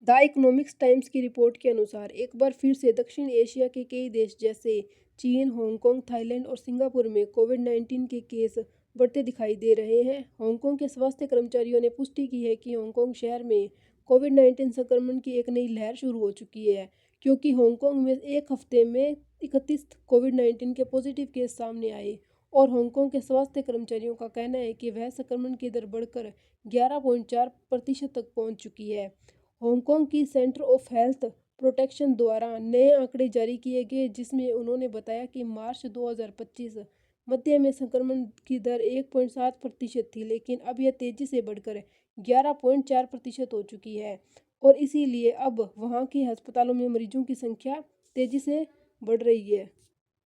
The economics times की report के अनुसार एक बार फिर से दक्षिण एशिया के कई देश जैसे चीन, हांगकांग, थाईलैंड और सिंगापुर में कोविड-19 के केस बढ़ते दिखाई दे रहे हैं। हांगकांग के स्वास्थ्य कर्मचारियों ने पुष्टि की है कि हांगकांग शहर में कोविड-19 संक्रमण की एक नई लहर शुरू हो चुकी है, क्योंकि हांगकांग में एक हफ्ते में 31 कोविड-19 के पॉजिटिव केस सामने आए और हांगकांग के स्वास्थ्य कर्मचारियों का कहना है कि वह संक्रमण की दर बढ़कर 11.4% तक पहुंच चुकी है। हांगकांग की सेंटर ऑफ हेल्थ प्रोटेक्शन द्वारा नए आंकड़े जारी किए गए, जिसमें उन्होंने बताया कि मार्च 2025 मध्य में संक्रमण की दर 1.7% थी, लेकिन अब यह तेजी से बढ़कर 11.4% हो चुकी है और इसीलिए अब वहां के अस्पतालों में मरीजों की संख्या तेजी से बढ़ रही है।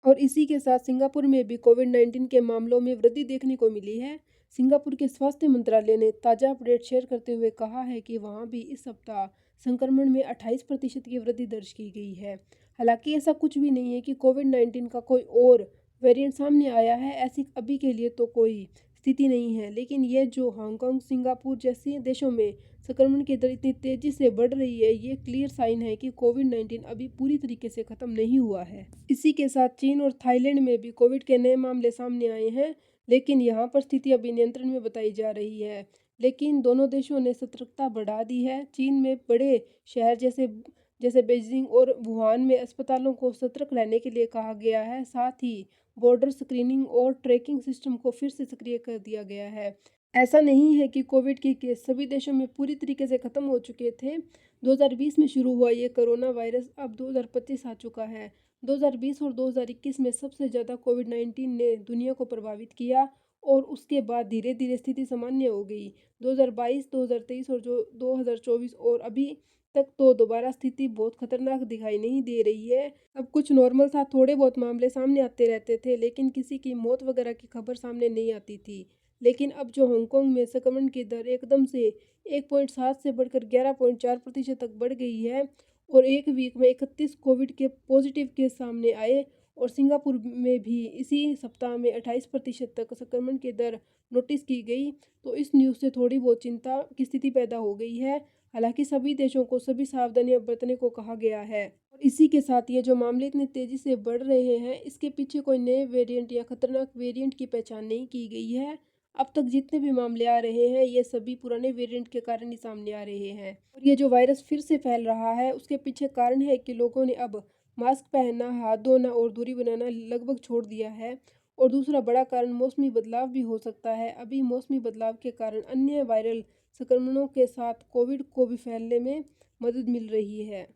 और इसी के साथ सिंगापुर में भी कोविड-19 के मामलों में वृद्धि देखने को मिली है। सिंगापुर के स्वास्थ्य मंत्रालय ने ताज़ा अपडेट शेयर करते हुए कहा है कि वहां भी इस सप्ताह संक्रमण में 28% की वृद्धि दर्ज की गई है। हालांकि ऐसा कुछ भी नहीं है कि कोविड-19 का कोई और वेरिएंट सामने आया है, ऐसी अभी के लिए तो कोई स्थिति नहीं है। लेकिन ये जो हांगकांग, सिंगापुर जैसे देशों में संक्रमण की दर इतनी तेजी से बढ़ रही है, ये क्लियर साइन है कि कोविड-19 अभी पूरी तरीके से खत्म नहीं हुआ है। इसी के साथ चीन और थाईलैंड में भी कोविड के नए मामले सामने आए हैं, लेकिन यहाँ पर स्थिति अभी नियंत्रण में बताई जा रही है। लेकिन दोनों देशों ने सतर्कता बढ़ा दी है। चीन में बड़े शहर जैसे जैसे बीजिंग और वुहान में अस्पतालों को सतर्क रहने के लिए कहा गया है। साथ ही बॉर्डर स्क्रीनिंग और ट्रैकिंग सिस्टम को फिर से सक्रिय कर दिया गया है। ऐसा नहीं है कि कोविड के केस सभी देशों में पूरी तरीके से खत्म हो चुके थे। 2020 में शुरू हुआ ये कोरोना वायरस अब 2025 आ चुका है। 2020 और 2021 में सबसे ज़्यादा कोविड-19 ने दुनिया को प्रभावित किया और उसके बाद धीरे धीरे स्थिति सामान्य हो गई। 2022, 2023 और जो 2024 और अभी तक तो दोबारा स्थिति बहुत खतरनाक दिखाई नहीं दे रही है। अब कुछ नॉर्मल था, थोड़े बहुत मामले सामने आते रहते थे, लेकिन किसी की मौत वगैरह की खबर सामने नहीं आती थी। लेकिन अब जो हांगकांग में संक्रमण की दर एकदम से 1.7 से बढ़कर 11.4% तक बढ़ गई है और एक वीक में 31 कोविड के पॉजिटिव केस सामने आए और सिंगापुर में भी इसी सप्ताह में 28% तक संक्रमण की दर नोटिस की गई, तो इस न्यूज़ से थोड़ी बहुत चिंता की स्थिति पैदा हो गई है। हालांकि सभी देशों को सभी सावधानियां बरतने को कहा गया है और इसी के साथ ये जो मामले इतनी तेजी से बढ़ रहे हैं, इसके पीछे कोई नए वेरिएंट या खतरनाक वेरिएंट की पहचान नहीं की गई है। अब तक जितने भी मामले आ रहे हैं, ये सभी पुराने वेरिएंट के कारण ही सामने आ रहे हैं और ये जो वायरस फिर से फैल रहा है, उसके पीछे कारण है कि लोगों ने अब मास्क पहनना, हाथ धोना और दूरी बनाना लगभग छोड़ दिया है। और दूसरा बड़ा कारण मौसमी बदलाव भी हो सकता है। अभी मौसमी बदलाव के कारण अन्य वायरल संक्रमणों के साथ कोविड को भी फैलने में मदद मिल रही है।